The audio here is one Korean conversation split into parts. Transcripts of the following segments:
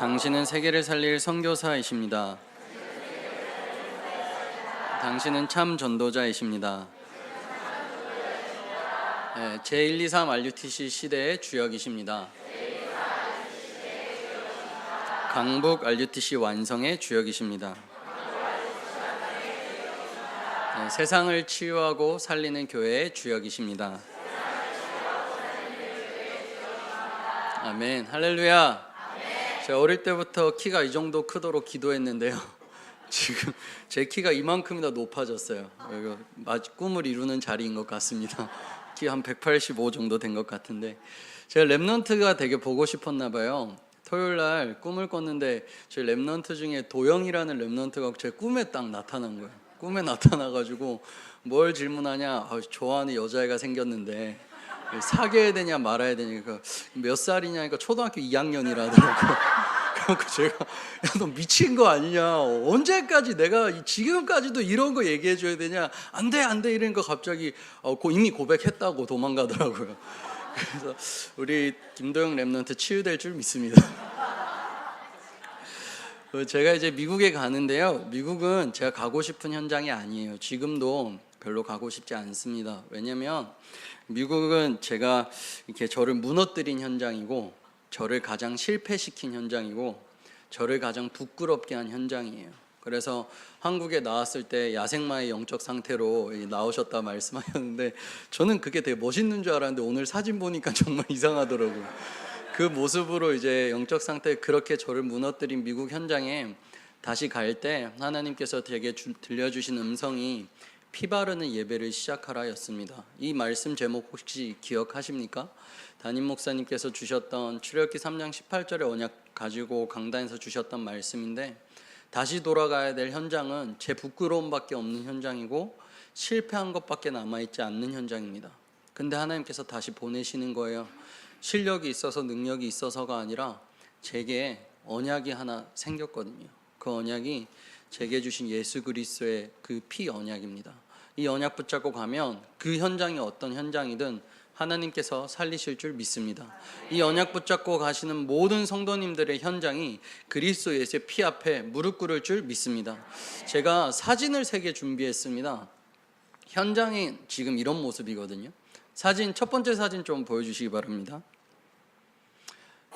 당신은 세계를 살릴 선교사이십니다. 당신은 참 전도자이십니다. 네, 제123 RUTC 시대의 주역이십니다. 강북 RUTC 완성의 주역이십니다. 네, 세상을 치유하고 살리는 교회의 주역이십니다. 아멘. 할렐루야. 제가 어릴 때부터 키가 이 정도 크도록 기도했는데요. 지금 제 키가 이만큼이나 높아졌어요. 꿈을 이루는 자리인 것 같습니다. 키 한 185 정도 된 것 같은데, 제가 랩넌트가 되게 보고 싶었나 봐요. 토요일 날 꿈을 꿨는데 저희 랩넌트 중에 도영이라는 랩넌트가 제 꿈에 딱 나타난 거예요. 꿈에 나타나가지고 뭘 질문하냐, 좋아하는 여자애가 생겼는데 사귀어야 되냐 말아야 되냐, 몇 살이냐니까 초등학교 2학년이라더라고요. 그래서 제가, 야, 너 미친 거 아니냐, 언제까지 내가 지금까지도 이런 거 얘기해 줘야 되냐, 안 돼 이러니까 갑자기 이미 고백했다고 도망가더라고요. 그래서 우리 김도영 랩넌트 치유될 줄 믿습니다. 제가 이제 미국에 가는데요, 미국은 제가 가고 싶은 현장이 아니에요. 지금도 별로 가고 싶지 않습니다. 왜냐면 미국은 제가 이렇게 저를 무너뜨린 현장이고, 저를 가장 실패시킨 현장이고, 저를 가장 부끄럽게 한 현장이에요. 그래서 한국에 나왔을 때 야생마의 영적 상태로 나오셨다 말씀하셨는데, 저는 그게 되게 멋있는 줄 알았는데 오늘 사진 보니까 정말 이상하더라고요. 그 모습으로 이제 영적 상태, 그렇게 저를 무너뜨린 미국 현장에 다시 갈 때 하나님께서 제게 들려주신 음성이 피 바르는 예배를 시작하라였습니다. 이 말씀 제목 혹시 기억하십니까? 담임 목사님께서 주셨던 출애굽기 3장 18절의 언약 가지고 강단에서 주셨던 말씀인데, 다시 돌아가야 될 현장은 제 부끄러움밖에 없는 현장이고 실패한 것밖에 남아있지 않는 현장입니다. 근데 하나님께서 다시 보내시는 거예요. 실력이 있어서 능력이 있어서가 아니라 제게 언약이 하나 생겼거든요. 그 언약이 제게 주신 예수 그리스도의 그 피 언약입니다. 이 언약 붙잡고 가면 그 현장이 어떤 현장이든 하나님께서 살리실 줄 믿습니다. 이 언약 붙잡고 가시는 모든 성도님들의 현장이 그리스도 예수의 피 앞에 무릎 꿇을 줄 믿습니다. 제가 사진을 3개 준비했습니다. 현장이 지금 이런 모습이거든요. 사진, 첫 번째 사진 좀 보여주시기 바랍니다.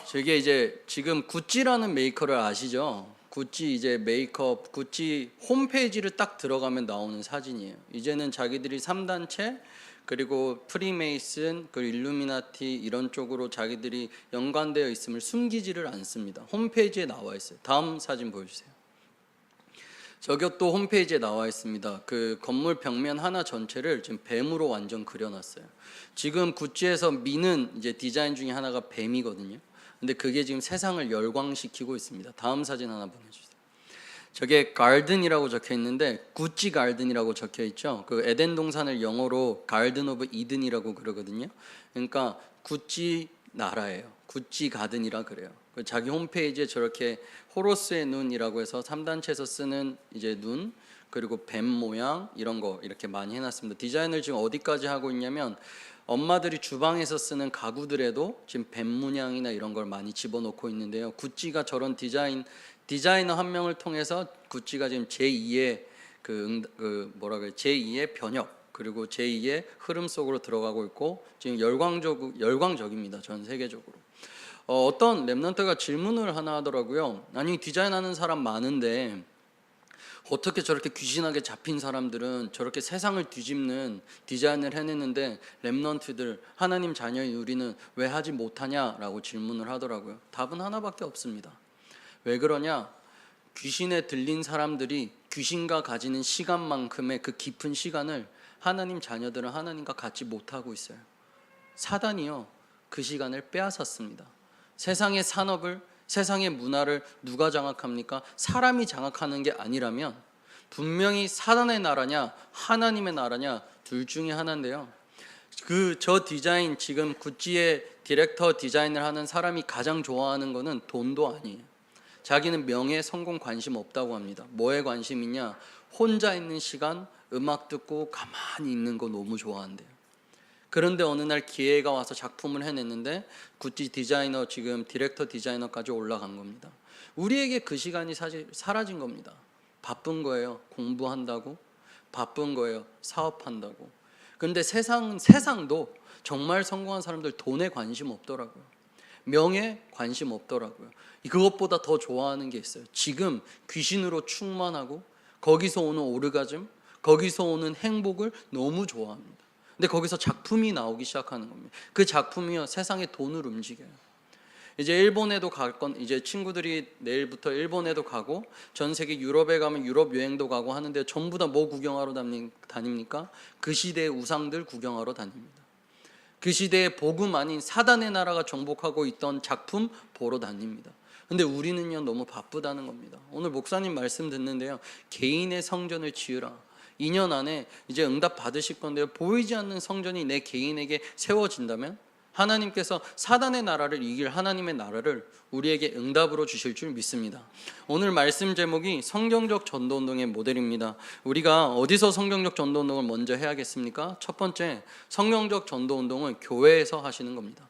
저게 이제 지금 구찌라는 메이커를 아시죠? 구찌 이제 메이크업, 구찌 홈페이지를 딱 들어가면 나오는 사진이에요. 이제는 자기들이 3단체, 그리고 프리메이슨, 그리고 일루미나티 이런 쪽으로 자기들이 연관되어 있음을 숨기지를 않습니다. 홈페이지에 나와 있어요. 다음 사진 보여주세요. 저기 또 홈페이지에 나와 있습니다. 그 건물 벽면 하나 전체를 지금 뱀으로 완전 그려놨어요. 지금 구찌에서 미는 이제 디자인 중에 하나가 뱀이거든요. 근데 그게 지금 세상을 열광시키고 있습니다. 다음 사진 하나 보내주세요. 저게 가든이라고 적혀 있는데 구찌 가든이라고 적혀 있죠. 그 에덴 동산을 영어로 가든 오브 이든이라고 그러거든요. 그러니까 구찌 나라예요. 구찌 가든이라 그래요. 자기 홈페이지에 저렇게 호로스의 눈이라고 해서 3단체에서 쓰는 이제 눈, 그리고 뱀 모양 이런 거 이렇게 많이 해놨습니다. 디자인을 지금 어디까지 하고 있냐면 엄마들이 주방에서 쓰는 가구들에도 지금 뱀 문양이나 이런 걸 많이 집어넣고 있는데요. 구찌가 저런 디자이너 한 명을 통해서 구찌가 지금 제2의 제2의 변혁, 그리고 제2의 흐름 속으로 들어가고 있고 지금 열광적입니다. 전 세계적으로. 어떤 랩넌트가 질문을 하나 하더라고요. 아니, 디자인하는 사람 많은데 어떻게 저렇게 귀신하게 잡힌 사람들은 저렇게 세상을 뒤집는 디자인을 해내는데 랩넌트들, 하나님 자녀인 우리는 왜 하지 못하냐라고 질문을 하더라고요. 답은 하나밖에 없습니다. 왜 그러냐? 귀신에 들린 사람들이 귀신과 가지는 시간만큼의 그 깊은 시간을 하나님 자녀들은 하나님과 같이 못하고 있어요. 사단이요, 그 시간을 빼앗았습니다. 세상의 산업을, 세상의 문화를 누가 장악합니까? 사람이 장악하는 게 아니라면 분명히 사단의 나라냐 하나님의 나라냐 둘 중에 하나인데요. 저 디자인, 지금 구찌의 디렉터 디자인을 하는 사람이 가장 좋아하는 거는 돈도 아니에요. 자기는 명예, 성공 관심 없다고 합니다. 뭐에 관심 있냐? 혼자 있는 시간, 음악 듣고 가만히 있는 거 너무 좋아한대요. 그런데 어느 날 기회가 와서 작품을 해냈는데 구찌 디자이너, 지금 디렉터 디자이너까지 올라간 겁니다. 우리에게 그 시간이 사실 사라진 겁니다. 바쁜 거예요. 공부한다고, 바쁜 거예요. 사업한다고. 그런데 세상도 정말 성공한 사람들 돈에 관심 없더라고요. 명예 관심 없더라고요. 그것보다 더 좋아하는 게 있어요. 지금 귀신으로 충만하고 거기서 오는 오르가즘, 거기서 오는 행복을 너무 좋아합니다. 근데 거기서 작품이 나오기 시작하는 겁니다. 그 작품이요, 세상의 돈을 움직여요. 이제 일본에도 갈 건, 이제 친구들이 내일부터 일본에도 가고 전 세계 유럽에 가면 유럽 여행도 가고 하는데 전부 다 뭐 구경하러 다닙니까? 그 시대의 우상들 구경하러 다닙니다. 그 시대의 복음 아닌 사단의 나라가 정복하고 있던 작품 보러 다닙니다. 근데 우리는요, 너무 바쁘다는 겁니다. 오늘 목사님 말씀 듣는데요, 개인의 성전을 지으라. 2년 안에 이제 응답 받으실 건데요, 보이지 않는 성전이 내 개인에게 세워진다면 하나님께서 사단의 나라를 이길 하나님의 나라를 우리에게 응답으로 주실 줄 믿습니다. 오늘 말씀 제목이 성경적 전도운동의 모델입니다. 우리가 어디서 성경적 전도운동을 먼저 해야겠습니까? 첫 번째, 성경적 전도운동은 교회에서 하시는 겁니다.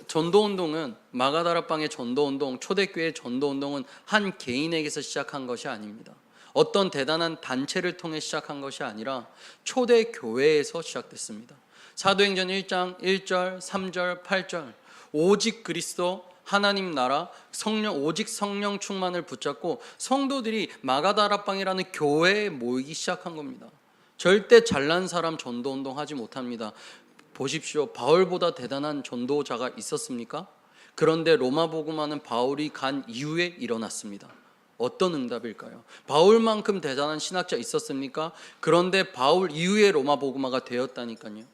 전도운동은 마가다락방의 전도운동, 초대교회 전도운동은 한 개인에게서 시작한 것이 아닙니다. 어떤 대단한 단체를 통해 시작한 것이 아니라 초대교회에서 시작됐습니다. 사도행전 1장 1절, 3절, 8절 오직 그리스도 하나님 나라 오직 성령 충만을 붙잡고 성도들이 마가다락방이라는 교회에 모이기 시작한 겁니다. 절대 잘난 사람 전도운동 하지 못합니다. 보십시오. 바울보다 대단한 전도자가 있었습니까? 그런데 로마 복음화는 바울이 간 이후에 일어났습니다. 어떤 응답일까요? 바울만큼 대단한 신학자 있었습니까? 그런데 바울 이후에 로마 복음화가 되었다니까요.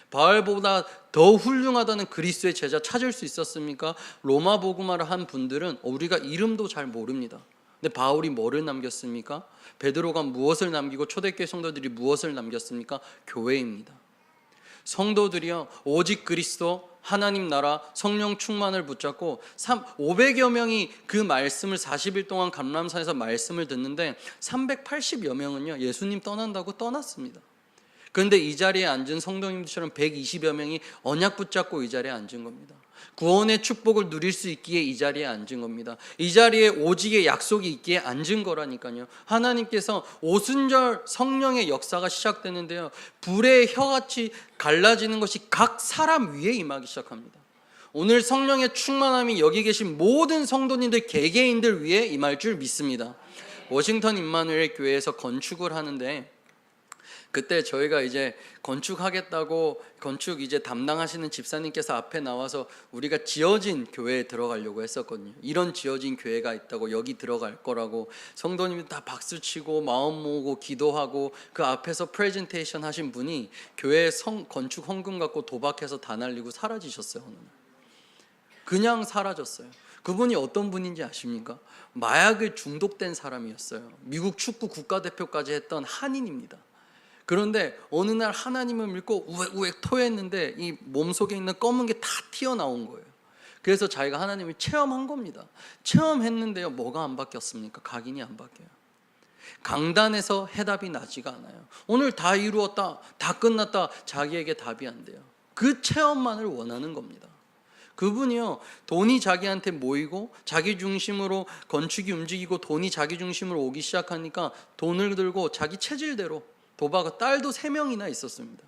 바울보다 더 훌륭하다는 그리스도의 제자 찾을 수 있었습니까? 로마 복음화를 한 분들은 우리가 이름도 잘 모릅니다. 근데 바울이 뭐를 남겼습니까? 베드로가 무엇을 남기고 초대교회 성도들이 무엇을 남겼습니까? 교회입니다. 성도들이요, 오직 그리스도 하나님 나라 성령 충만을 붙잡고 500여 명이 그 말씀을 40일 동안 감람산에서 말씀을 듣는데 380여 명은요, 예수님 떠난다고 떠났습니다. 그런데 이 자리에 앉은 성도님들처럼 120여 명이 언약 붙잡고 이 자리에 앉은 겁니다. 구원의 축복을 누릴 수 있기에 이 자리에 앉은 겁니다. 이 자리에 오직의 약속이 있기에 앉은 거라니까요. 하나님께서 오순절 성령의 역사가 시작되는데요, 불의 혀같이 갈라지는 것이 각 사람 위에 임하기 시작합니다. 오늘 성령의 충만함이 여기 계신 모든 성도님들 개개인들 위에 임할 줄 믿습니다. 워싱턴 임마누엘 교회에서 건축을 하는데 그때 저희가 이제 건축하겠다고 건축 이제 담당하시는 집사님께서 앞에 나와서 우리가 지어진 교회에 들어가려고 했었거든요. 이런 지어진 교회가 있다고 여기 들어갈 거라고 성도님들 다 박수치고 마음 모으고 기도하고 그 앞에서 프레젠테이션 하신 분이 교회 건축 헌금 갖고 도박해서 다 날리고 사라지셨어요. 어느 날. 그냥 사라졌어요. 그분이 어떤 분인지 아십니까? 마약을 중독된 사람이었어요. 미국 축구 국가대표까지 했던 한인입니다. 그런데 어느 날 하나님을 믿고 우웩우웩 토했는데 이 몸속에 있는 검은 게 다 튀어나온 거예요. 그래서 자기가 하나님을 체험한 겁니다. 체험했는데요, 뭐가 안 바뀌었습니까? 각인이 안 바뀌어요. 강단에서 해답이 나지가 않아요. 오늘 다 이루었다, 다 끝났다, 자기에게 답이 안 돼요. 그 체험만을 원하는 겁니다. 그분이요, 돈이 자기한테 모이고 자기 중심으로 건축이 움직이고 돈이 자기 중심으로 오기 시작하니까 돈을 들고 자기 체질대로 도박은 딸도 3명이나 있었습니다.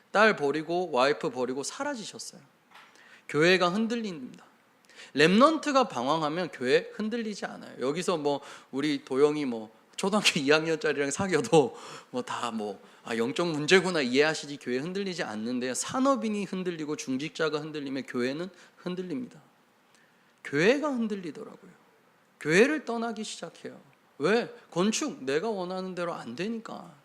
딸 버리고 와이프 버리고 사라지셨어요. 교회가 흔들립니다. 렘넌트가 방황하면 교회 흔들리지 않아요. 여기서 뭐 우리 도영이 뭐 초등학교 2학년짜리랑 사귀어도 영적 문제구나 이해하시지 교회 흔들리지 않는데요. 산업인이 흔들리고 중직자가 흔들리면 교회는 흔들립니다. 교회가 흔들리더라고요. 교회를 떠나기 시작해요. 왜? 건축 내가 원하는 대로 안 되니까.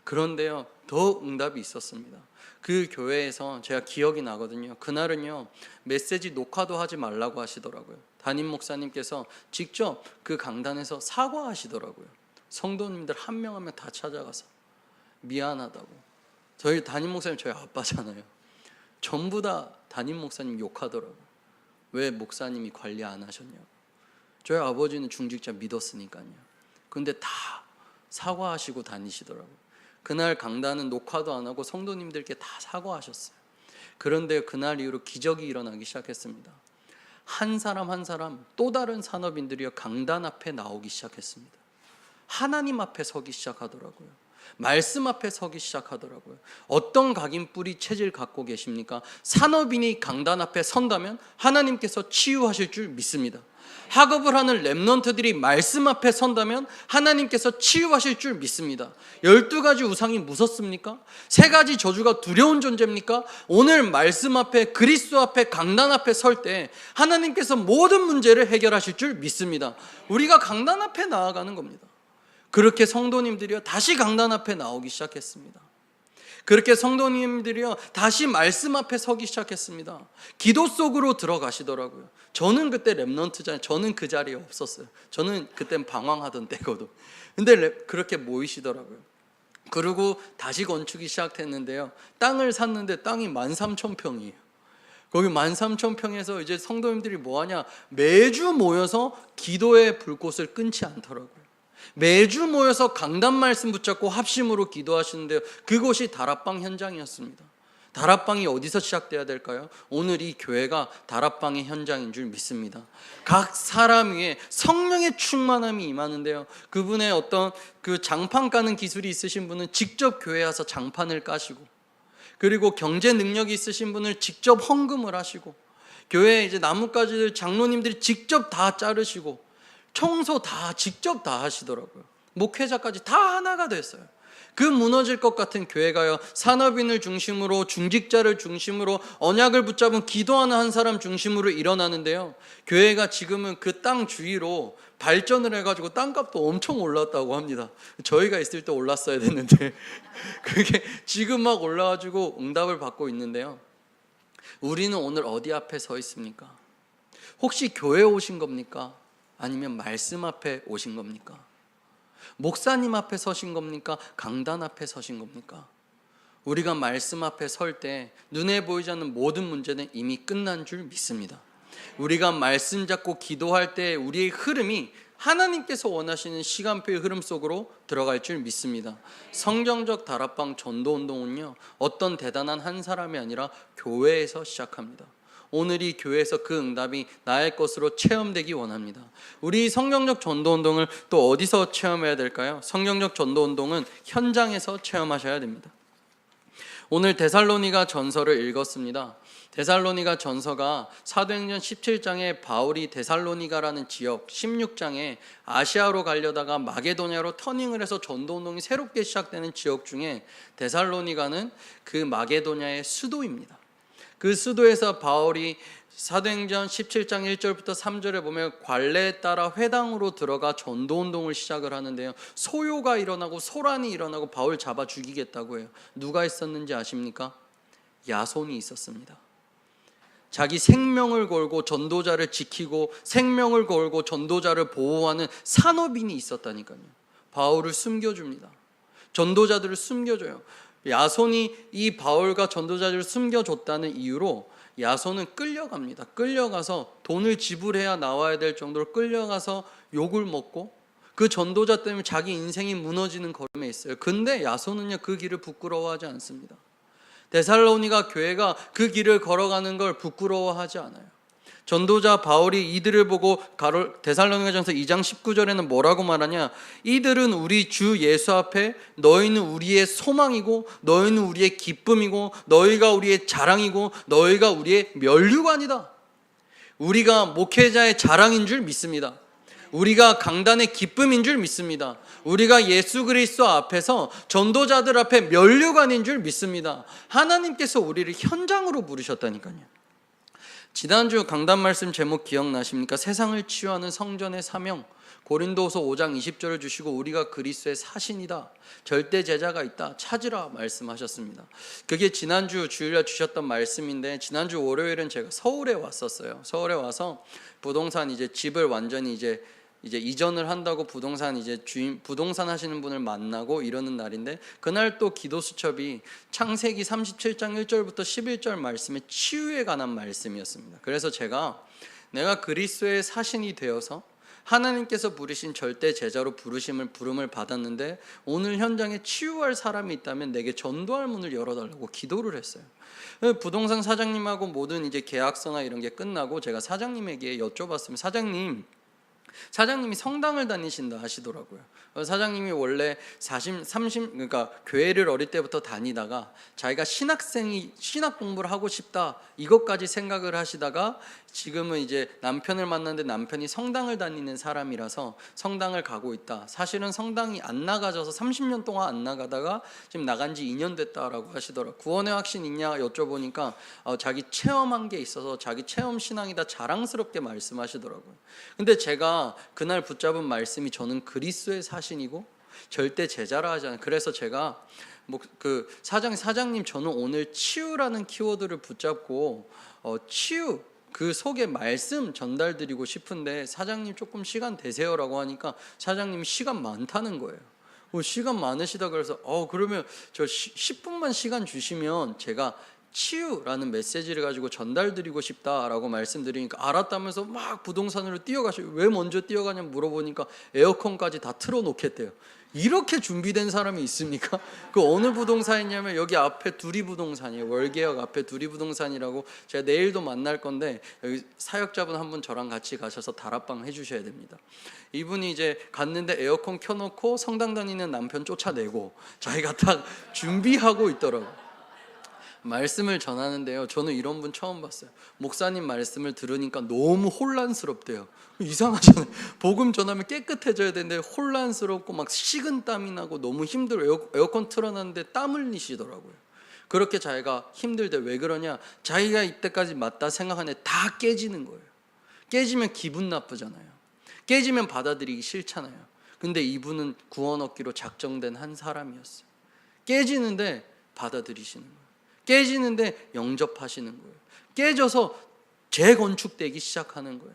그런데요, 더 응답이 있었습니다. 그 교회에서 제가 기억이 나거든요. 그날은요, 메시지 녹화도 하지 말라고 하시더라고요. 담임 목사님께서 직접 그 강단에서 사과하시더라고요. 성도님들 한 명 한 명 다 찾아가서 미안하다고. 저희 담임 목사님 저희 아빠잖아요. 전부 다 담임 목사님 욕하더라고요. 왜 목사님이 관리 안 하셨냐고. 저희 아버지는 중직자 믿었으니까요. 근데 다 사과하시고 다니시더라고요. 그날 강단은 녹화도 안 하고 성도님들께 다 사과하셨어요. 그런데 그날 이후로 기적이 일어나기 시작했습니다. 한 사람 한 사람 또 다른 산업인들이 강단 앞에 나오기 시작했습니다. 하나님 앞에 서기 시작하더라고요. 말씀 앞에 서기 시작하더라고요. 어떤 각인뿌리 체질 갖고 계십니까? 산업인이 강단 앞에 선다면 하나님께서 치유하실 줄 믿습니다. 학업을 하는 렘넌트들이 말씀 앞에 선다면 하나님께서 치유하실 줄 믿습니다. 12가지 우상이 무섭습니까? 3가지 저주가 두려운 존재입니까? 오늘 말씀 앞에, 그리스도 앞에, 강단 앞에 설 때 하나님께서 모든 문제를 해결하실 줄 믿습니다. 우리가 강단 앞에 나아가는 겁니다. 그렇게 성도님들이요 다시 강단 앞에 나오기 시작했습니다. 그렇게 성도님들이요 다시 말씀 앞에 서기 시작했습니다. 기도 속으로 들어가시더라고요. 저는 그때 렘넌트잖아요. 저는 그 자리에 없었어요. 저는 그땐 방황하던 때거든. 근데 그렇게 모이시더라고요. 그리고 다시 건축이 시작됐는데요. 땅을 샀는데 땅이 13,000평이에요. 거기 13,000평에서 이제 성도님들이 뭐하냐, 매주 모여서 기도의 불꽃을 끊지 않더라고요. 매주 모여서 강단 말씀 붙잡고 합심으로 기도하시는데요. 그곳이 다락방 현장이었습니다. 다락방이 어디서 시작돼야 될까요? 오늘 이 교회가 다락방의 현장인 줄 믿습니다. 각 사람 위에 성령의 충만함이 임하는데요. 그분의 어떤 그 장판 까는 기술이 있으신 분은 직접 교회에 와서 장판을 까시고, 그리고 경제 능력이 있으신 분은 직접 헌금을 하시고, 교회에 이제 나뭇가지를 장로님들이 직접 다 자르시고, 청소 다 직접 다 하시더라고요. 목회자까지 다 하나가 됐어요. 그 무너질 것 같은 교회가요, 산업인을 중심으로, 중직자를 중심으로, 언약을 붙잡은 기도하는 한 사람 중심으로 일어나는데요. 교회가 지금은 그 땅 주위로 발전을 해가지고 땅값도 엄청 올랐다고 합니다. 저희가 있을 때 올랐어야 됐는데 그게 지금 막 올라가지고 응답을 받고 있는데요. 우리는 오늘 어디 앞에 서 있습니까? 혹시 교회에 오신 겁니까? 아니면 말씀 앞에 오신 겁니까? 목사님 앞에 서신 겁니까? 강단 앞에 서신 겁니까? 우리가 말씀 앞에 설 때 눈에 보이지 않는 모든 문제는 이미 끝난 줄 믿습니다. 우리가 말씀 잡고 기도할 때 우리의 흐름이 하나님께서 원하시는 시간표의 흐름 속으로 들어갈 줄 믿습니다. 성경적 다락방 전도운동은요, 어떤 대단한 한 사람이 아니라 교회에서 시작합니다. 오늘 이 교회에서 그 응답이 나의 것으로 체험되기 원합니다. 우리 성경적 전도운동을 또 어디서 체험해야 될까요? 성경적 전도운동은 현장에서 체험하셔야 됩니다. 오늘 데살로니가 전서를 읽었습니다. 데살로니가 전서가 사도행전 17장에 바울이 데살로니가라는 지역, 16장에 아시아로 가려다가 마게도냐로 터닝을 해서 전도운동이 새롭게 시작되는 지역 중에 데살로니가는 그 마게도냐의 수도입니다. 그 수도에서 바울이 사도행전 17장 1절부터 3절에 보면 관례에 따라 회당으로 들어가 전도운동을 시작을 하는데요. 소요가 일어나고 소란이 일어나고 바울 잡아 죽이겠다고 해요. 누가 있었는지 아십니까? 야손이 있었습니다. 자기 생명을 걸고 전도자를 지키고 생명을 걸고 전도자를 보호하는 산업인이 있었다니까요. 바울을 숨겨줍니다. 전도자들을 숨겨줘요. 야손이 이 바울과 전도자들을 숨겨줬다는 이유로 야손은 끌려갑니다. 끌려가서 돈을 지불해야 나와야 될 정도로 끌려가서 욕을 먹고 그 전도자 때문에 자기 인생이 무너지는 걸음에 있어요. 근데 야손은요, 그 길을 부끄러워하지 않습니다. 데살로니가 교회가 그 길을 걸어가는 걸 부끄러워하지 않아요. 전도자 바울이 이들을 보고 데살로니가전서 2장 19절에는 뭐라고 말하냐? 이들은 우리 주 예수 앞에 너희는 우리의 소망이고 너희는 우리의 기쁨이고 너희가 우리의 자랑이고 너희가 우리의 면류관이다. 우리가 목회자의 자랑인 줄 믿습니다. 우리가 강단의 기쁨인 줄 믿습니다. 우리가 예수 그리스도 앞에서 전도자들 앞에 면류관인 줄 믿습니다. 하나님께서 우리를 현장으로 부르셨다니까요. 지난주 강단 말씀 제목 기억나십니까? 세상을 치유하는 성전의 사명, 고린도후서 5장 20절을 주시고 우리가 그리스도의 사신이다, 절대 제자가 있다, 찾으라 말씀하셨습니다. 그게 지난주 주일날 주셨던 말씀인데, 지난주 월요일은 제가 서울에 왔었어요. 서울에 와서 부동산 집을 완전히 이제 이전을 한다고 부동산 부동산 하시는 분을 만나고 이러는 날인데, 그날 또 기도 수첩이 창세기 37장 1절부터 11절 말씀의 치유에 관한 말씀이었습니다. 그래서 내가 그리스도의 사신이 되어서 하나님께서 부르신 절대 제자로 부름을 받았는데 오늘 현장에 치유할 사람이 있다면 내게 전도할 문을 열어달라고 기도를 했어요. 부동산 사장님하고 모든 이제 계약서나 이런 게 끝나고 제가 사장님에게 여쭤봤으면 사장님이 성당을 다니신다 하시더라고요. 사장님이 원래 30 그러니까 교회를 어릴 때부터 다니다가 자기가 신학 공부를 하고 싶다 이것까지 생각을 하시다가 지금은 이제 남편을 만났는데 남편이 성당을 다니는 사람이라서 성당을 가고 있다. 사실은 성당이 안 나가져서 30년 동안 안 나가다가 지금 나간 지 2년 됐다라고 하시더라고요. 구원의 확신 있냐 여쭤보니까 자기 체험한 게 있어서 자기 체험 신앙이다 자랑스럽게 말씀하시더라고요. 근데 제가 그날 붙잡은 말씀이 저는 그리스도의 사신이고 절대 제자라 하잖아요. 그래서 제가 사장님 저는 오늘 치유라는 키워드를 붙잡고 치유 그 속에 말씀 전달드리고 싶은데 사장님 조금 시간 되세요라고 하니까 사장님이 시간 많다는 거예요. 시간 많으시다 그래서 그러면 저 10분만 시간 주시면 제가 치유라는 메시지를 가지고 전달드리고 싶다라고 말씀드리니까 알았다면서 막 부동산으로 뛰어가시고 왜 먼저 뛰어가냐고 물어보니까 에어컨까지 다 틀어놓겠대요. 이렇게 준비된 사람이 있습니까? 그 어느 부동산이냐면 여기 앞에 두리부동산이에요. 월계역 앞에 두리부동산이라고 제가 내일도 만날 건데 여기 사역자분 한 분 저랑 같이 가셔서 다락방 해주셔야 됩니다. 이분이 이제 갔는데 에어컨 켜놓고 성당 다니는 남편 쫓아내고 자기가 딱 준비하고 있더라고요. 말씀을 전하는데요, 저는 이런 분 처음 봤어요. 목사님 말씀을 들으니까 너무 혼란스럽대요. 이상하잖아요. 복음 전하면 깨끗해져야 되는데 혼란스럽고 막 식은땀이 나고 너무 힘들어요. 에어컨 틀어놨는데 땀 흘리시더라고요. 그렇게 자기가 힘들대. 왜 그러냐, 자기가 이때까지 맞다 생각한 애 다 깨지는 거예요. 깨지면 기분 나쁘잖아요. 깨지면 받아들이기 싫잖아요. 근데 이분은 구원 얻기로 작정된 한 사람이었어요. 깨지는데 받아들이시는 거예요. 깨지는데 영접하시는 거예요. 깨져서 재건축되기 시작하는 거예요.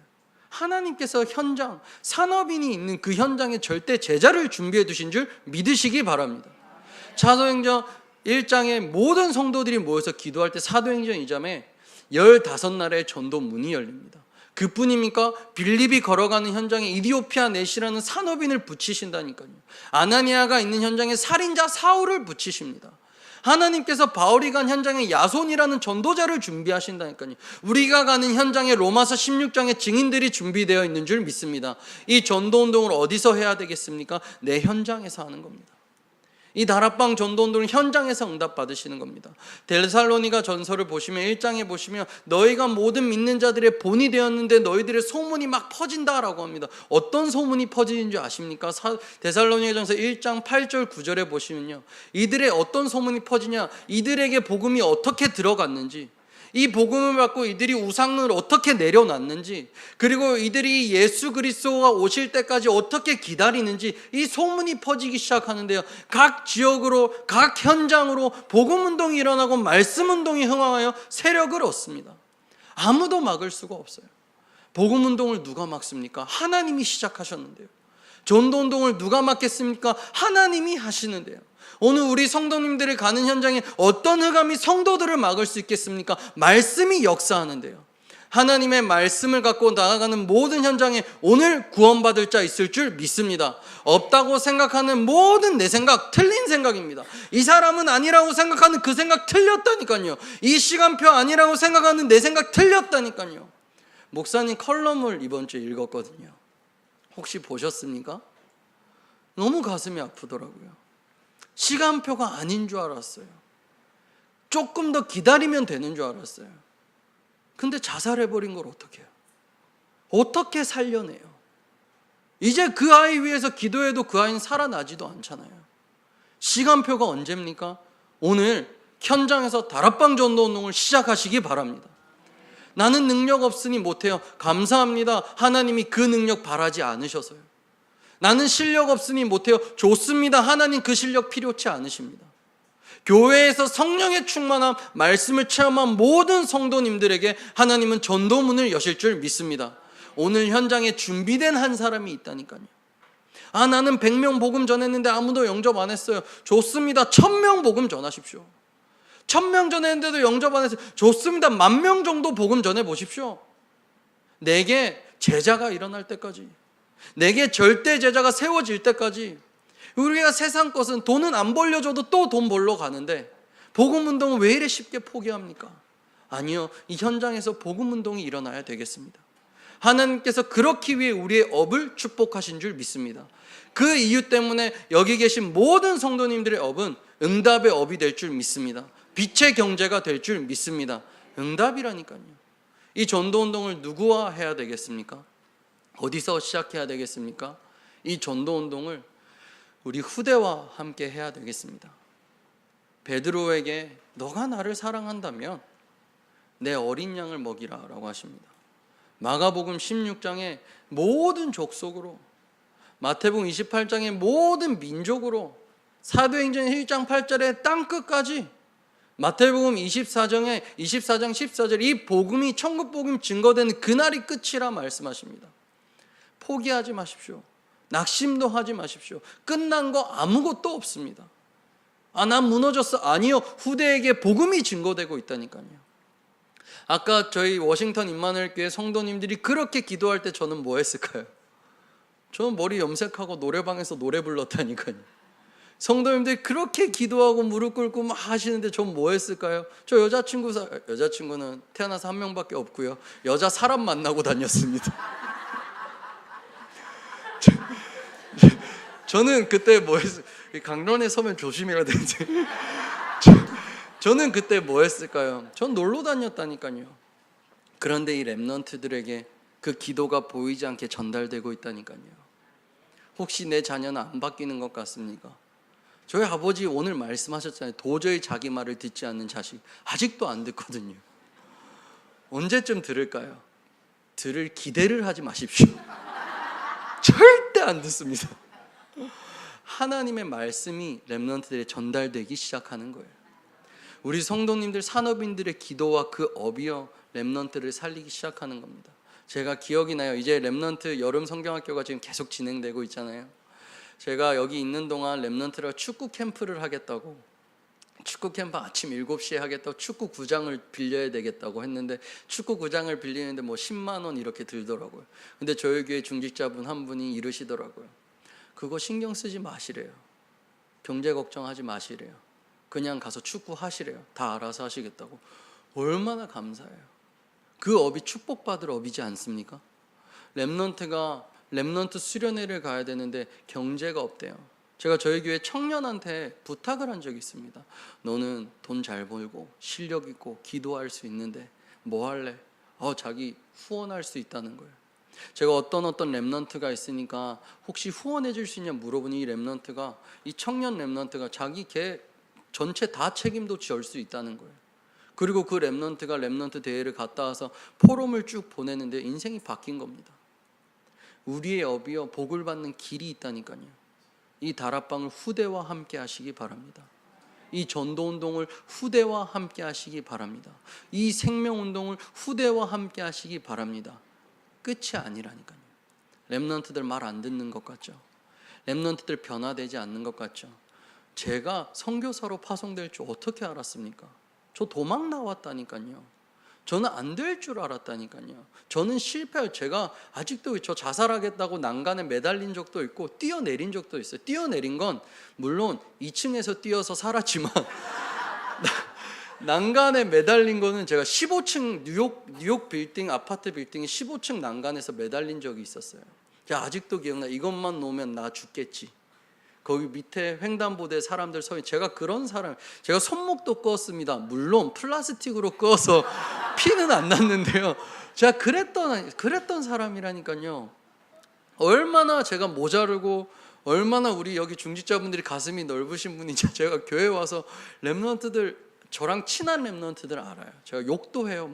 하나님께서 현장, 산업인이 있는 그 현장에 절대 제자를 준비해 두신 줄 믿으시기 바랍니다. 사도행전 1장에 모든 성도들이 모여서 기도할 때 사도행전 2장에 15나라의 전도 문이 열립니다. 그뿐입니까? 빌립이 걸어가는 현장에 이디오피아 넷이라는 산업인을 붙이신다니까요. 아나니아가 있는 현장에 살인자 사울을 붙이십니다. 하나님께서 바울이 간 현장에 야손이라는 전도자를 준비하신다니까요. 우리가 가는 현장에 로마서 16장에 증인들이 준비되어 있는 줄 믿습니다. 이 전도운동을 어디서 해야 되겠습니까? 내 현장에서 하는 겁니다. 이 다락방 전도운동은 현장에서 응답받으시는 겁니다. 데살로니가 전서를 보시면 1장에 보시면 너희가 모든 믿는 자들의 본이 되었는데 너희들의 소문이 막 퍼진다라고 합니다. 어떤 소문이 퍼지는 줄 아십니까? 데살로니가 전서 1장 8절 9절에 보시면요, 이들의 어떤 소문이 퍼지냐, 이들에게 복음이 어떻게 들어갔는지, 이 복음을 받고 이들이 우상을 어떻게 내려놨는지, 그리고 이들이 예수 그리스도가 오실 때까지 어떻게 기다리는지 이 소문이 퍼지기 시작하는데요, 각 지역으로 각 현장으로 복음운동이 일어나고 말씀운동이 흥황하여 세력을 얻습니다. 아무도 막을 수가 없어요. 복음운동을 누가 막습니까? 하나님이 시작하셨는데요. 전도운동을 누가 막겠습니까? 하나님이 하시는데요. 오늘 우리 성도님들이 가는 현장에 어떤 흑암이 성도들을 막을 수 있겠습니까? 말씀이 역사하는데요. 하나님의 말씀을 갖고 나아가는 모든 현장에 오늘 구원받을 자 있을 줄 믿습니다. 없다고 생각하는 모든 내 생각 틀린 생각입니다. 이 사람은 아니라고 생각하는 그 생각 틀렸다니까요. 이 시간표 아니라고 생각하는 내 생각 틀렸다니까요. 목사님 컬럼을 이번 주에 읽었거든요. 혹시 보셨습니까? 너무 가슴이 아프더라고요. 시간표가 아닌 줄 알았어요. 조금 더 기다리면 되는 줄 알았어요. 근데 자살해버린 걸 어떻게 해요? 어떻게 살려내요? 이제 그 아이 위해서 기도해도 그 아이는 살아나지도 않잖아요. 시간표가 언제입니까? 오늘 현장에서 다락방 전도운동을 시작하시기 바랍니다. 나는 능력 없으니 못해요. 감사합니다. 하나님이 그 능력 바라지 않으셔서요. 나는 실력 없으니 못해요. 좋습니다. 하나님 그 실력 필요치 않으십니다. 교회에서 성령의 충만함, 말씀을 체험한 모든 성도님들에게 하나님은 전도문을 여실 줄 믿습니다. 오늘 현장에 준비된 한 사람이 있다니까요. 나는 100명 복음 전했는데 아무도 영접 안 했어요. 좋습니다. 1000명 복음 전하십시오. 1000명 전했는데도 영접 안 했어요. 좋습니다. 10,000명 정도 복음 전해 보십시오. 내게 제자가 일어날 때까지, 내게 절대 제자가 세워질 때까지 우리가 세상 것은 돈은 안 벌려줘도 또 돈 벌러 가는데 복음 운동은 왜 이래 쉽게 포기합니까? 아니요. 이 현장에서 복음 운동이 일어나야 되겠습니다. 하나님께서 그렇기 위해 우리의 업을 축복하신 줄 믿습니다. 그 이유 때문에 여기 계신 모든 성도님들의 업은 응답의 업이 될 줄 믿습니다. 빛의 경제가 될 줄 믿습니다. 응답이라니까요. 이 전도운동을 누구와 해야 되겠습니까? 어디서 시작해야 되겠습니까? 이 전도운동을 우리 후대와 함께 해야 되겠습니다. 베드로에게 너가 나를 사랑한다면 내 어린 양을 먹이라 라고 하십니다. 마가복음 16장에 모든 족속으로, 마태복음 28장의 모든 민족으로, 사도행전 1장 8절에 땅끝까지, 마태복음 24장 14절 이 복음이 천국 복음 증거되는 그날이 끝이라 말씀하십니다. 포기하지 마십시오. 낙심도 하지 마십시오. 끝난 거 아무것도 없습니다. 난 무너졌어. 아니요. 후대에게 복음이 증거되고 있다니까요. 아까 저희 워싱턴 임마누엘 교회 성도님들이 그렇게 기도할 때 저는 뭐 했을까요? 저는 머리 염색하고 노래방에서 노래 불렀다니까요. 성도님들이 그렇게 기도하고 무릎 꿇고 막 하시는데 전 뭐 했을까요? 저 여자친구는 태어나서 한 명밖에 없고요. 여자 사람 만나고 다녔습니다. 저는 그때 뭐 했어요? 강론에 서면 조심해야 되는데 저는 그때 뭐 했을까요? 전 놀러 다녔다니까요. 그런데 이 렘넌트들에게 그 기도가 보이지 않게 전달되고 있다니까요. 혹시 내 자녀는 안 바뀌는 것 같습니까? 저희 아버지 오늘 말씀하셨잖아요. 도저히 자기 말을 듣지 않는 자식. 아직도 안 듣거든요. 언제쯤 들을까요? 들을 기대를 하지 마십시오. 절대 안 듣습니다. 하나님의 말씀이 렘넌트들에 전달되기 시작하는 거예요. 우리 성도님들, 산업인들의 기도와 그 업이요 렘넌트를 살리기 시작하는 겁니다. 제가 기억이 나요. 이제 렘넌트 여름 성경학교가 지금 계속 진행되고 있잖아요. 제가 여기 있는 동안 렘넌트가 축구 캠프를 하겠다고, 축구 캠프 아침 7시에 하겠다고 축구 구장을 빌려야 되겠다고 했는데 축구 구장을 빌리는데 뭐 10만 원 이렇게 들더라고요. 근데 저희 교회 중직자분 한 분이 이러시더라고요. 그거 신경 쓰지 마시래요. 경제 걱정하지 마시래요. 그냥 가서 축구 하시래요. 다 알아서 하시겠다고. 얼마나 감사해요. 그 업이 축복받을 업이지 않습니까? 렘넌트 수련회를 가야 되는데 경제가 없대요. 제가 저희 교회 청년한테 부탁을 한 적이 있습니다. 너는 돈 잘 벌고 실력 있고 기도할 수 있는데 뭐 할래? 자기 후원할 수 있다는 거예요. 제가 어떤 렘넌트가 있으니까 혹시 후원해 줄 수 있냐 물어보니 이 청년 렘넌트가 자기 개 전체 다 책임도 질 수 있다는 거예요. 그리고 그 렘넌트가 렘넌트 대회를 갔다 와서 포럼을 쭉 보내는데 인생이 바뀐 겁니다. 우리의 업이요 복을 받는 길이 있다니까요. 이 다락방을 후대와 함께 하시기 바랍니다. 이 전도운동을 후대와 함께 하시기 바랍니다. 이 생명운동을 후대와 함께 하시기 바랍니다. 끝이 아니라니까요. 렘넌트들 말 안 듣는 것 같죠? 렘넌트들 변화되지 않는 것 같죠? 제가 선교사로 파송될 줄 어떻게 알았습니까? 저 도망 나왔다니까요. 저는 안 될 줄 알았다니까요. 저는 제가 아직도 저 자살하겠다고 난간에 매달린 적도 있고 뛰어내린 적도 있어요. 뛰어내린 건 물론 2층에서 뛰어서 살았지만 난간에 매달린 거는 제가 15층 뉴욕 빌딩 아파트 빌딩이 15층 난간에서 매달린 적이 있었어요. 제가 아직도 기억나. 이것만 놓으면 나 죽겠지. 거기 밑에 횡단보도에 사람들 서 있는 제가 그런 사람, 제가 손목도 껐습니다. 물론 플라스틱으로 꺼서 피는 안 났는데요. 제가 그랬던 사람이라니까요. 얼마나 제가 모자르고 얼마나 우리 여기 중직자분들이 가슴이 넓으신 분인지 제가 교회 와서 렘넌트들, 저랑 친한 렘넌트들 알아요. 제가 욕도 해요.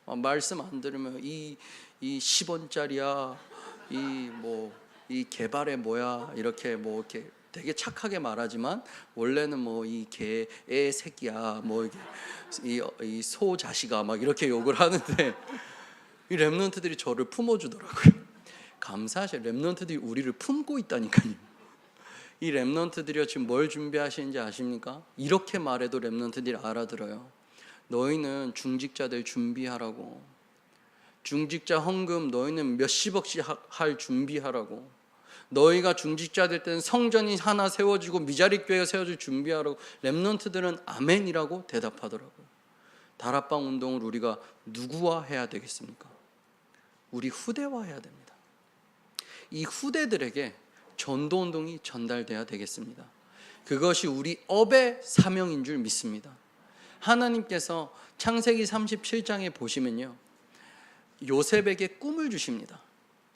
막 말씀 안 들으면 이 10원짜리야, 이 개발에 뭐야, 이렇게 되게 착하게 말하지만 원래는 이 개의 새끼야, 이 소 자식아, 막 이렇게 욕을 하는데 이 렘넌트들이 저를 품어주더라고요. 감사하셔요. 렘넌트들이 우리를 품고 있다니까요. 이 렘넌트들이 지금 뭘 준비하시는지 아십니까? 이렇게 말해도 렘넌트들이 알아들어요. 너희는 중직자들 준비하라고. 중직자 헌금 너희는 몇십억씩 할 준비하라고. 너희가 중직자 될 때는 성전이 하나 세워지고 미자립 교회가 세워질 준비하라고. 렘넌트들은 아멘이라고 대답하더라고요. 다락방 운동을 우리가 누구와 해야 되겠습니까? 우리 후대와 해야 됩니다. 이 후대들에게 전도 운동이 전달돼야 되겠습니다. 그것이 우리 업의 사명인 줄 믿습니다. 하나님께서 창세기 37장에 보시면요, 요셉에게 꿈을 주십니다.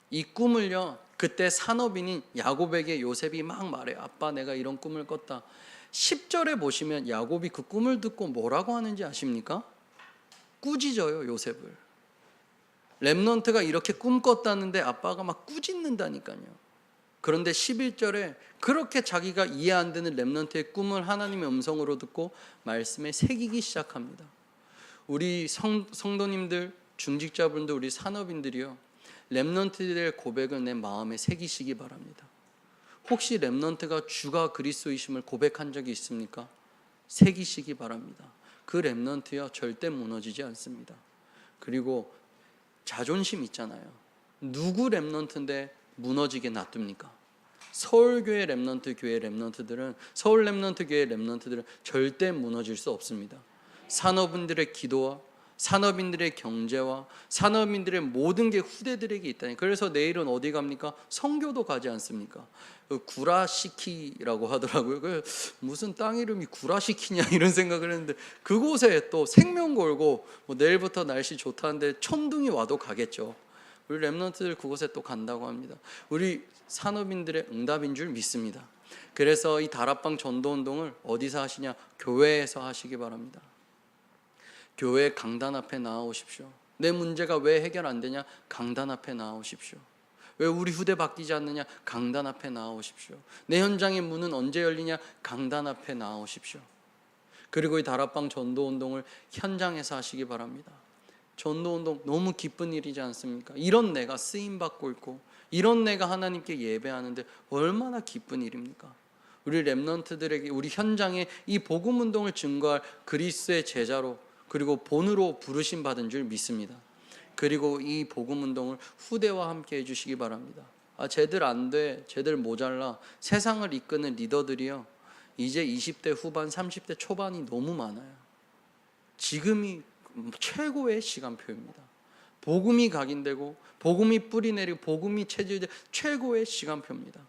이 꿈을요, 그때 산업인인 야곱에게 요셉이 막 말해요. 아빠, 내가 이런 꿈을 꿨다. 10절에 보시면 야곱이 그 꿈을 듣고 뭐라고 하는지 아십니까? 꾸짖어요, 요셉을. 렘넌트가 이렇게 꿈 꿨다는데 아빠가 막 꾸짖는다니까요. 그런데 11절에 그렇게 자기가 이해 안 되는 렘넌트의 꿈을 하나님의 음성으로 듣고 말씀에 새기기 시작합니다. 우리 성도님들, 중직자분들, 우리 산업인들이요, 렘넌트들의 고백을 내 마음에 새기시기 바랍니다. 혹시 렘넌트가 주가 그리스도이심을 고백한 적이 있습니까? 새기시기 바랍니다. 그 렘넌트요, 절대 무너지지 않습니다. 그리고 자존심 있잖아요. 누구 렘넌트인데 무너지게 놔둡니까? 서울교회 렘넌트 교회 렘넌트들은, 서울 렘넌트 교회 렘넌트들은 절대 무너질 수 없습니다. 산업인들의 기도와 산업인들의 경제와 산업인들의 모든 게 후대들에게 있다니. 그래서 내일은 어디 갑니까? 성교도 가지 않습니까? 구라시키라고 하더라고요. 무슨 땅 이름이 구라시키냐 이런 생각을 했는데, 그곳에 또 생명 걸고 뭐 내일부터 날씨 좋다는데 천둥이 와도 가겠죠. 우리 렘넌트들 그곳에 또 간다고 합니다. 우리 산업인들의 응답인 줄 믿습니다. 그래서 이 다락방 전도운동을 어디서 하시냐? 교회에서 하시기 바랍니다. 교회 강단 앞에 나오십시오. 내 문제가 왜 해결 안 되냐? 강단 앞에 나오십시오. 왜 우리 후대 바뀌지 않느냐? 강단 앞에 나오십시오. 내 현장의 문은 언제 열리냐? 강단 앞에 나오십시오. 그리고 이 다락방 전도운동을 현장에서 하시기 바랍니다. 전도운동 너무 기쁜 일이지 않습니까? 이런 내가 쓰임받고 있고 이런 내가 하나님께 예배하는데 얼마나 기쁜 일입니까? 우리 렘넌트들에게, 우리 현장에 이 복음운동을 증거할 그리스도의 제자로, 그리고 본으로 부르심 받은 줄 믿습니다. 그리고 이 복음운동을 후대와 함께 해주시기 바랍니다. 쟤들 안 돼, 쟤들 모자라. 세상을 이끄는 리더들이요, 이제 20대 후반 30대 초반이 너무 많아요. 지금이 최고의 시간표입니다. 복음이 각인되고 복음이 뿌리내리고 복음이 체질된 최고의 시간표입니다.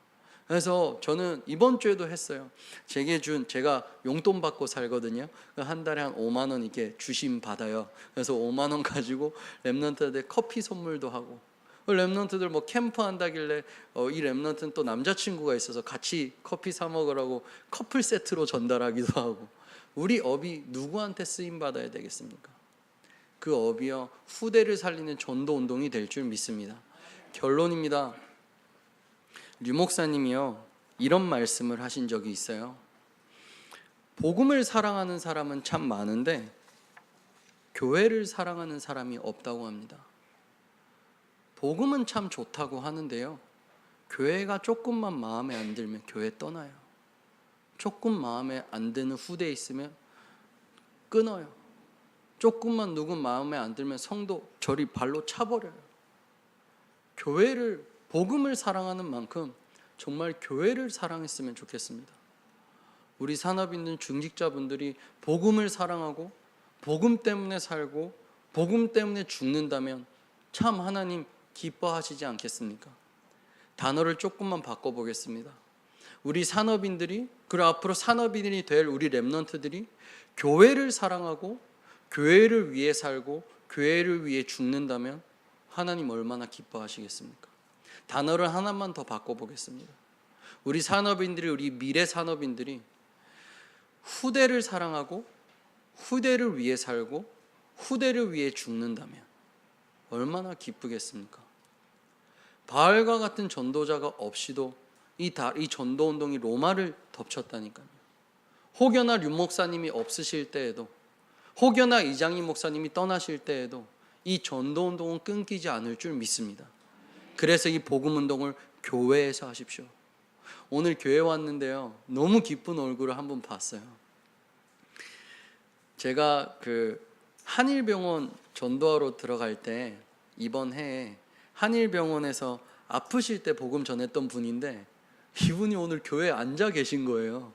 그래서 저는 이번 주에도 했어요. 제가 용돈 받고 살거든요. 한 달에 한 5만 원 이렇게 주심 받아요. 그래서 5만 원 가지고 렘넌트들 커피 선물도 하고, 렘넌트들 뭐 캠프 한다길래 이 렘넌트는 또 남자친구가 있어서 같이 커피 사 먹으라고 커플 세트로 전달하기도 하고. 우리 업이 누구한테 쓰임 받아야 되겠습니까? 그 업이요, 후대를 살리는 전도 운동이 될 줄 믿습니다. 결론입니다. 류 목사님이요, 이런 말씀을 하신 적이 있어요. 복음을 사랑하는 사람은 참 많은데 교회를 사랑하는 사람이 없다고 합니다. 복음은 참 좋다고 하는데요, 교회가 조금만 마음에 안 들면 교회 떠나요. 조금 마음에 안 드는 후대에 있으면 끊어요. 조금만 누구 마음에 안 들면 성도 저리 발로 차버려요. 교회를, 복음을 사랑하는 만큼 정말 교회를 사랑했으면 좋겠습니다. 우리 산업인들, 중직자분들이 복음을 사랑하고 복음 때문에 살고 복음 때문에 죽는다면 참 하나님 기뻐하시지 않겠습니까? 단어를 조금만 바꿔보겠습니다. 우리 산업인들이, 그리고 앞으로 산업인이 될 우리 렘넌트들이 교회를 사랑하고 교회를 위해 살고 교회를 위해 죽는다면 하나님 얼마나 기뻐하시겠습니까? 단어를 하나만 더 바꿔보겠습니다. 우리 산업인들이, 우리 미래 산업인들이 후대를 사랑하고 후대를 위해 살고 후대를 위해 죽는다면 얼마나 기쁘겠습니까? 바알과 같은 전도자가 없이도 이 전도운동이 로마를 덮쳤다니까요. 혹여나 류 목사님이 없으실 때에도, 혹여나 이장희 목사님이 떠나실 때에도 이 전도운동은 끊기지 않을 줄 믿습니다. 그래서 이 복음운동을 교회에서 하십시오. 오늘 교회 왔는데요, 너무 기쁜 얼굴을 한번 봤어요. 제가 한일병원 전도하러 들어갈 때 이번 해에 한일병원에서 아프실 때 복음 전했던 분인데 이분이 오늘 교회에 앉아 계신 거예요.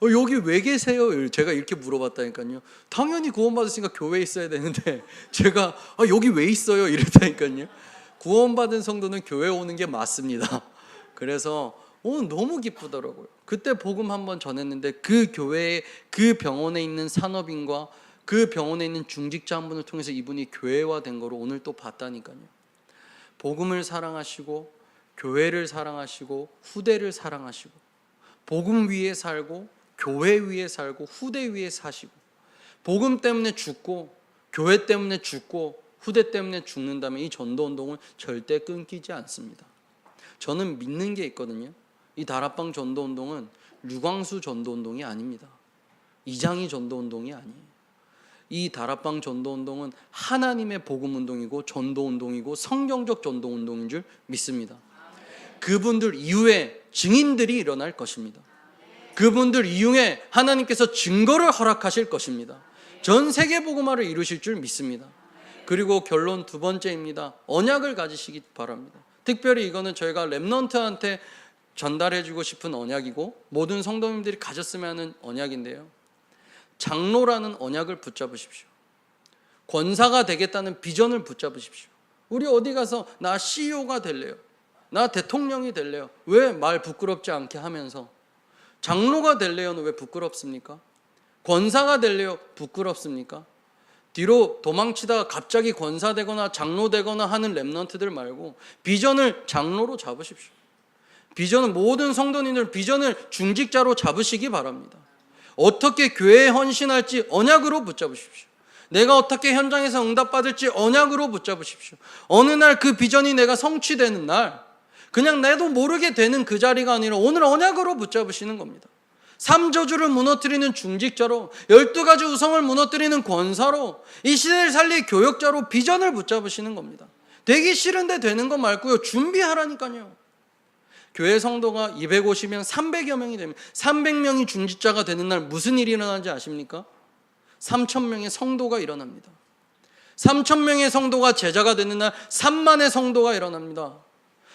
여기 왜 계세요? 제가 이렇게 물어봤다니까요. 당연히 구원받으시니까 교회에 있어야 되는데 제가 여기 왜 있어요? 이랬다니까요. 구원받은 성도는 교회에 오는 게 맞습니다. 그래서 오늘 너무 기쁘더라고요. 그때 복음 한번 전했는데 그 교회에, 그 병원에 있는 산업인과 그 병원에 있는 중직자 한 분을 통해서 이분이 교회화된 거로 오늘 또 봤다니까요. 복음을 사랑하시고 교회를 사랑하시고 후대를 사랑하시고 복음 위에 살고 교회 위에 살고 후대 위에 사시고 복음 때문에 죽고 교회 때문에 죽고 후대 때문에 죽는다면 이 전도운동은 절대 끊기지 않습니다. 저는 믿는 게 있거든요. 이 다락방 전도운동은 류광수 전도운동이 아닙니다. 이장희 전도운동이 아니에요. 이 다락방 전도운동은 하나님의 복음운동이고 전도운동이고 성경적 전도운동인 줄 믿습니다. 그분들 이후에 증인들이 일어날 것입니다. 그분들 이후에 하나님께서 증거를 허락하실 것입니다. 전 세계 복음화를 이루실 줄 믿습니다. 그리고 결론 두 번째입니다. 언약을 가지시기 바랍니다. 특별히 이거는 저희가 렘넌트한테 전달해주고 싶은 언약이고 모든 성도님들이 가졌으면 하는 언약인데요. 장로라는 언약을 붙잡으십시오. 권사가 되겠다는 비전을 붙잡으십시오. 우리 어디 가서 나 CEO가 될래요. 나 대통령이 될래요. 왜 말 부끄럽지 않게 하면서 장로가 될래요는 왜 부끄럽습니까? 권사가 될래요? 부끄럽습니까? 뒤로 도망치다가 갑자기 권사 되거나 장로 되거나 하는 렘넌트들 말고 비전을 장로로 잡으십시오. 비전은 모든 성도님들 비전을 중직자로 잡으시기 바랍니다. 어떻게 교회에 헌신할지 언약으로 붙잡으십시오. 내가 어떻게 현장에서 응답받을지 언약으로 붙잡으십시오. 어느 날 그 비전이 내가 성취되는 날 그냥 나도 모르게 되는 그 자리가 아니라 오늘 언약으로 붙잡으시는 겁니다. 3저주를 무너뜨리는 중직자로 12가지 우성을 무너뜨리는 권사로 이 시대를 살릴 교역자로 비전을 붙잡으시는 겁니다. 되기 싫은데 되는 거 말고요. 준비하라니까요. 교회 성도가 250명, 300여 명이 됩니다. 300명이 중직자가 되는 날 무슨 일이 일어나는지 아십니까? 3,000명의 성도가 일어납니다. 3,000명의 성도가 제자가 되는 날 3만의 성도가 일어납니다.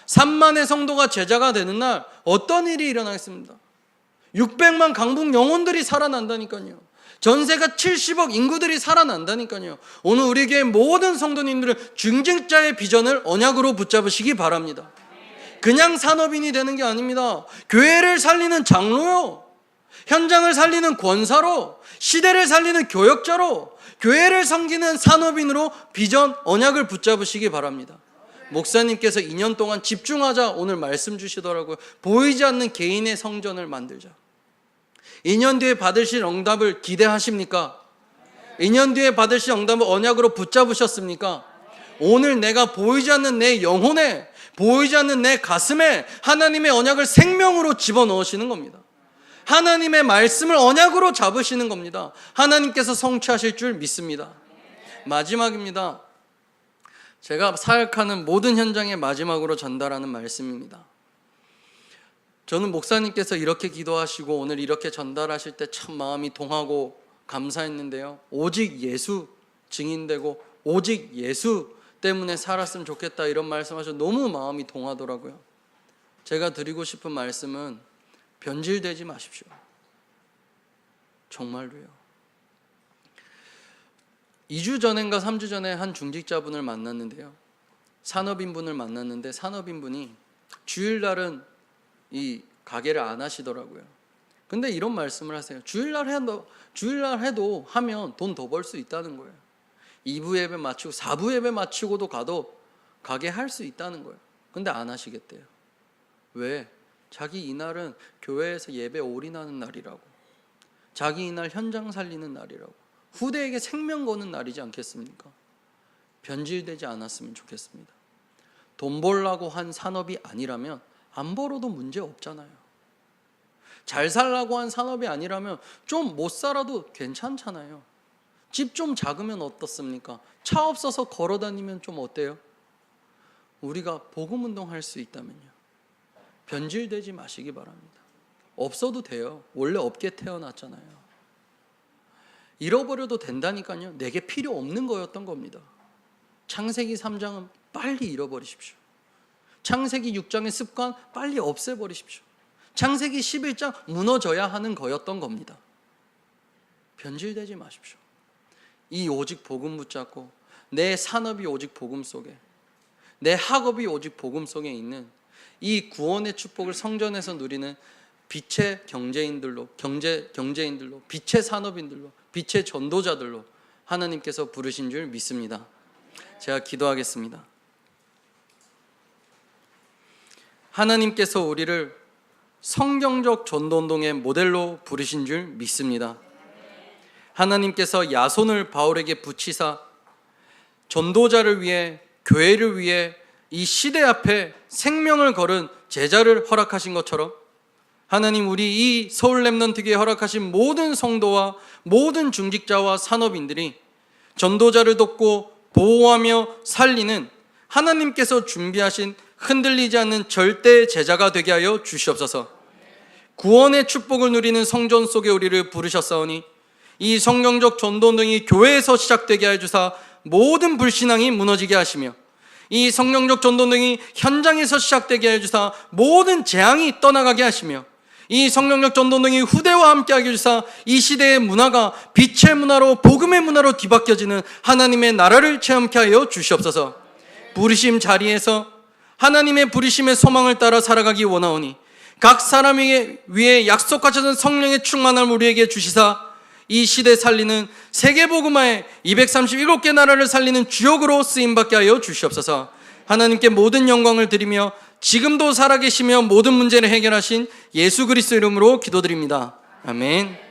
3만의 성도가 제자가 되는 날 어떤 일이 일어나겠습니까? 600만 강북 영혼들이 살아난다니까요. 전세가 70억 인구들이 살아난다니까요. 오늘 우리 교회 모든 성도님들은 중직자의 비전을 언약으로 붙잡으시기 바랍니다. 그냥 산업인이 되는 게 아닙니다. 교회를 살리는 장로요, 현장을 살리는 권사로, 시대를 살리는 교역자로, 교회를 섬기는 산업인으로 비전, 언약을 붙잡으시기 바랍니다. 목사님께서 2년 동안 집중하자 오늘 말씀 주시더라고요. 보이지 않는 개인의 성전을 만들자. 2년 뒤에 받으실 응답을 기대하십니까? 2년 뒤에 받으실 응답을 언약으로 붙잡으셨습니까? 오늘 내가 보이지 않는 내 영혼에, 보이지 않는 내 가슴에 하나님의 언약을 생명으로 집어넣으시는 겁니다. 하나님의 말씀을 언약으로 잡으시는 겁니다. 하나님께서 성취하실 줄 믿습니다. 마지막입니다. 제가 사역하는 모든 현장의 마지막으로 전달하는 말씀입니다. 저는 목사님께서 이렇게 기도하시고 오늘 이렇게 전달하실 때 참 마음이 동하고 감사했는데요. 오직 예수 증인되고 오직 예수 때문에 살았으면 좋겠다 이런 말씀하셔서 너무 마음이 동하더라고요. 제가 드리고 싶은 말씀은 변질되지 마십시오. 정말로요. 2주 전인가 3주 전에 한 중직자분을 만났는데요. 산업인분을 만났는데 산업인분이 주일날은 이 가게를 안 하시더라고요. 근데 이런 말씀을 하세요. 주일날 해도 하면 돈 더 벌 수 있다는 거예요. 2부 예배 마치고 4부 예배 마치고도 가도 가게 할 수 있다는 거예요. 근데 안 하시겠대요. 왜? 자기 이날은 교회에서 예배 올인하는 날이라고, 자기 이날 현장 살리는 날이라고, 후대에게 생명 거는 날이지 않겠습니까? 변질되지 않았으면 좋겠습니다. 돈 벌라고 한 산업이 아니라면 안 벌어도 문제 없잖아요. 잘 살라고 한 산업이 아니라면 좀 못 살아도 괜찮잖아요. 집 좀 작으면 어떻습니까? 차 없어서 걸어 다니면 좀 어때요? 우리가 복음운동 할 수 있다면요. 변질되지 마시기 바랍니다. 없어도 돼요. 원래 없게 태어났잖아요. 잃어버려도 된다니까요. 내게 필요 없는 거였던 겁니다. 창세기 3장은 빨리 잃어버리십시오. 창세기 6장의 습관 빨리 없애버리십시오. 창세기 11장 무너져야 하는 거였던 겁니다. 변질되지 마십시오. 이 오직 복음 붙잡고 내 산업이 오직 복음 속에, 내 학업이 오직 복음 속에 있는 이 구원의 축복을 성전에서 누리는 빛의 경제인들로, 빛의 산업인들로, 빛의 전도자들로 하나님께서 부르신 줄 믿습니다. 제가 기도하겠습니다. 하나님께서 우리를 성경적 전도운동의 모델로 부르신 줄 믿습니다. 하나님께서 야손을 바울에게 붙이사 전도자를 위해, 교회를 위해 이 시대 앞에 생명을 걸은 제자를 허락하신 것처럼 하나님, 우리 이 서울 렘넌트교회에 허락하신 모든 성도와 모든 중직자와 산업인들이 전도자를 돕고 보호하며 살리는 하나님께서 준비하신 흔들리지 않는 절대 제자가 되게 하여 주시옵소서. 구원의 축복을 누리는 성전 속에 우리를 부르셨사오니 이 성경적 전도운동이 교회에서 시작되게 하여 주사 모든 불신앙이 무너지게 하시며 이 성경적 전도운동이 현장에서 시작되게 하여 주사 모든 재앙이 떠나가게 하시며 이 성경적 전도운동이 후대와 함께하게 해주사 이 시대의 문화가 빛의 문화로, 복음의 문화로 뒤바뀌어지는 하나님의 나라를 체험케 하여 주시옵소서. 부르심 자리에서 하나님의 부르심의 소망을 따라 살아가기 원하오니 각 사람에게 위에 약속하셨던 성령의 충만함을 우리에게 주시사 이 시대 살리는 세계복음화의 237개 나라를 살리는 주역으로 쓰임받게 하여 주시옵소서. 하나님께 모든 영광을 드리며 지금도 살아계시며 모든 문제를 해결하신 예수 그리스도 이름으로 기도드립니다. 아멘.